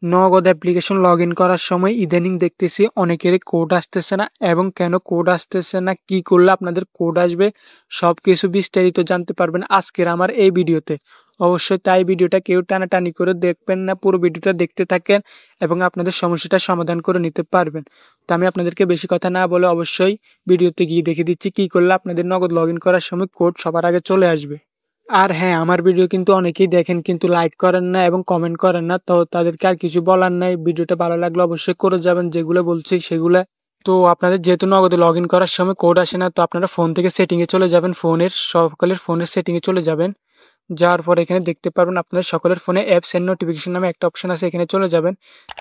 নগদ application log in করার সময় ইদানিং দেখতেছি অনেকেরই কোড আসতেছে না, এবং কেন কোড আসতেছে না, কি করলে আপনাদের কোড আসবে, সব কিছু বিস্তারিত জানতে পারবেন আজকের আমার এই ভিডিওতে। অবশ্যই তাই ভিডিওটা কেউ টানাটানি করে দেখবেন না, পুরো ভিডিওটা দেখতে থাকেন এবং আপনাদের সমস্যাটা সমাধান করে নিতে পারবেন। তো আমি আপনাদেরকে বেশি কথা না বলে অবশ্যই ভিডিওতে গিয়ে দেখে দিচ্ছি কি করলে আপনাদের নগদ লগ ইন করার সময় কোড সবার আগে চলে আসবে। আর হ্যাঁ, আমার ভিডিও কিন্তু অনেকেই দেখেন কিন্তু লাইক করেন না এবং কমেন্ট করেন না, তো তাদেরকে আর কিছু বলার নাই। ভিডিওটা ভালো লাগলে অবশ্যই করে যাবেন, যেগুলো বলছি সেগুলো। তো আপনাদের যেহেতু নগদে লগ ইন করার সময় কোড আসে না, তো আপনারা ফোন থেকে সেটিংয়ে চলে যাবেন, সকলের ফোনের সেটিংয়ে চলে যাবেন। যাওয়ার পর এখানে দেখতে পারবেন আপনাদের সকলের ফোনে অ্যাপস এন্ড নোটিফিকেশন নামে একটা অপশন আছে, এখানে চলে যাবেন।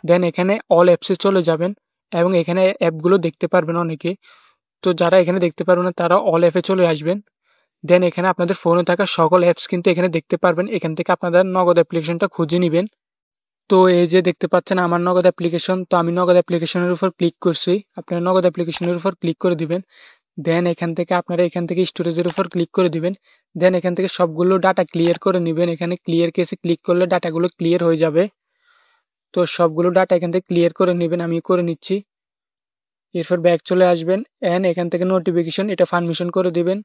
দেন এখানে অল অ্যাপসে চলে যাবেন এবং এখানে অ্যাপগুলো দেখতে পারবেন অনেকে। তো যারা এখানে দেখতে পারবেন না তারা অল অ্যাপে চলে আসবেন। দেন এখানে আপনাদের ফোনে থাকা সকল অ্যাপস কিন্তু এখানে দেখতে পারবেন। এখান থেকে আপনাদের নগদ অ্যাপ্লিকেশনটা খুঁজে নেবেন। তো এই যে দেখতে পাচ্ছেন আমার নগদ অ্যাপ্লিকেশন, তো আমি নগদ অ্যাপ্লিকেশনের উপর ক্লিক করছি। আপনারা নগদ অ্যাপ্লিকেশনের উপর ক্লিক করে দিবেন। দেন এখান থেকে স্টোরেজের উপর ক্লিক করে দিবেন। দেন এখান থেকে সবগুলো ডাটা ক্লিয়ার করে নেবেন। এখানে ক্লিয়ার কেসে ক্লিক করলে ডাটাগুলো ক্লিয়ার হয়ে যাবে। তো সবগুলো ডাটা এখান থেকে ক্লিয়ার করে নেবেন, আমি করে নিচ্ছি। এরপর ব্যাক চলে আসবেন এন্ড এখান থেকে নোটিফিকেশন এটা পারমিশন করে দিবেন।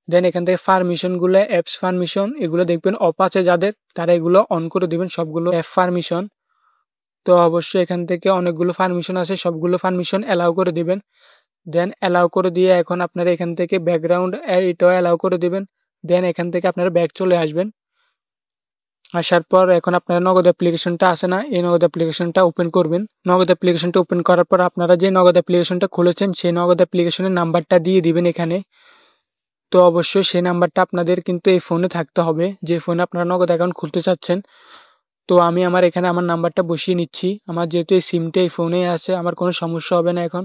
দেন এখান থেকে পারমিশনগুলো অ্যাপস পারমিশন এগুলো দেখবেন অফ আছে যাদের, তারা এগুলো অন করে দিবেন সবগুলো অ্যাপ পারমিশন। তো অবশ্যই এখান থেকে অনেকগুলো পারমিশন আছে, সবগুলো পারমিশন অ্যালাউ করে দিবেন। দেন অ্যালাউ করে দিয়ে এখন আপনারা এখান থেকে ব্যাকগ্রাউন্ড এটাও অ্যালাউ করে দিবেন। দেন এখান থেকে আপনারা ব্যাক চলে আসবেন। আসার পর এখন আপনারা নগদ অ্যাপ্লিকেশনটা আছে না, এই নগদ অ্যাপ্লিকেশনটা ওপেন করবেন। নগদ অ্যাপ্লিকেশনটা ওপেন করার পর আপনারা যে নগদ অ্যাপ্লিকেশনটা খুলেছেন সেই নগদ অ্যাপ্লিকেশনের নাম্বারটা দিয়ে দিবেন এখানে। তো অবশ্যই সেই নাম্বারটা আপনাদের কিন্তু এই ফোনে থাকতে হবে, যে ফোনে আপনারা নগদ অ্যাকাউন্ট খুলতে চাচ্ছেন। তো আমি এখানে আমার নাম্বারটা বসিয়ে নিচ্ছি। আমার যেহেতু এই সিমটা এই ফোনেই আছে, আমার কোনো সমস্যা হবে না এখন।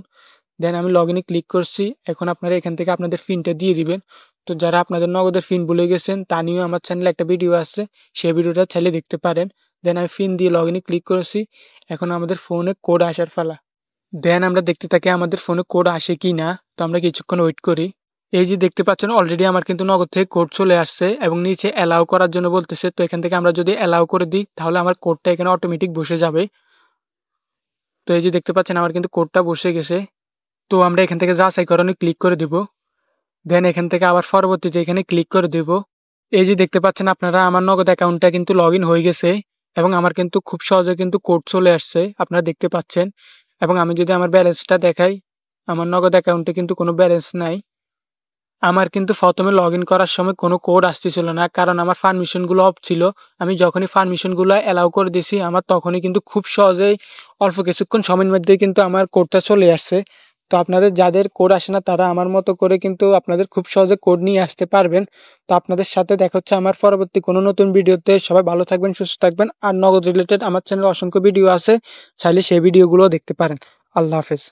দেন আমি লগ ইনে ক্লিক করছি। এখন আপনারা এখান থেকে আপনাদের পিনটা দিয়ে দিবেন। তো যারা আপনাদের নগদের পিন ভুলে গেছেন তা নিয়েও আমার চ্যানেলে একটা ভিডিও আছে, সেই ভিডিওটা চাইলে দেখতে পারেন। দেন আমি পিন দিয়ে লগ ইনে ক্লিক করেছি। এখন আমাদের ফোনে কোড আসার পালা। দেন আমরা দেখতে থাকি আমাদের ফোনে কোড আসে কি না। তো আমরা কিছুক্ষণ ওয়েট করি। এই যে দেখতে পাচ্ছেন অলরেডি আমার কিন্তু নগদ থেকে কোড চলে আসছে এবং নিচে অ্যালাউ করার জন্য বলতেছে। তো এখান থেকে আমরা যদি অ্যালাউ করে দিই তাহলে আমার কোডটা এখানে অটোমেটিক বসে যাবে। তো এই যে দেখতে পাচ্ছেন আমার কিন্তু কোডটা বসে গেছে। তো আমরা এখান থেকে যাচাইকরণে ক্লিক করে দেব। দেন এখান থেকে আবার পরবর্তীতে এখানে ক্লিক করে দেব। এই যে দেখতে পাচ্ছেন আপনারা আমার নগদ অ্যাকাউন্টটা কিন্তু লগ ইন হয়ে গেছে এবং আমার কিন্তু খুব সহজে কিন্তু কোড চলে আসছে, আপনারা দেখতে পাচ্ছেন। এবং আমি যদি আমার ব্যালেন্সটা দেখাই, আমার নগদ অ্যাকাউন্টে কিন্তু কোনো ব্যালেন্স নাই। আমার কিন্তু প্রথমে লগ ইন করার সময় কোনো কোড আসতেছিল না, কারণ আমার পারমিশনগুলো অফ ছিল। আমি যখনই পারমিশনগুলো অ্যালাউ করে দিয়েছি আমার তখনই কিন্তু খুব সহজেই অল্প কিছুক্ষণ সময়ের মধ্যে কিন্তু আমার কোডটা চলে আসছে। তো আপনাদের যাদের কোড আসে না তারা আমার মতো করে কিন্তু আপনাদের খুব সহজে কোড নিয়ে আসতে পারবেন। তো আপনাদের সাথে দেখা হচ্ছে আমার পরবর্তী কোনো নতুন ভিডিওতে। সবাই ভালো থাকবেন, সুস্থ থাকবেন। আর নগদ রিলেটেড আমার চ্যানেলে অসংখ্য ভিডিও আছে, চাইলে সেই ভিডিওগুলো দেখতে পারেন। আল্লাহ হাফেজ।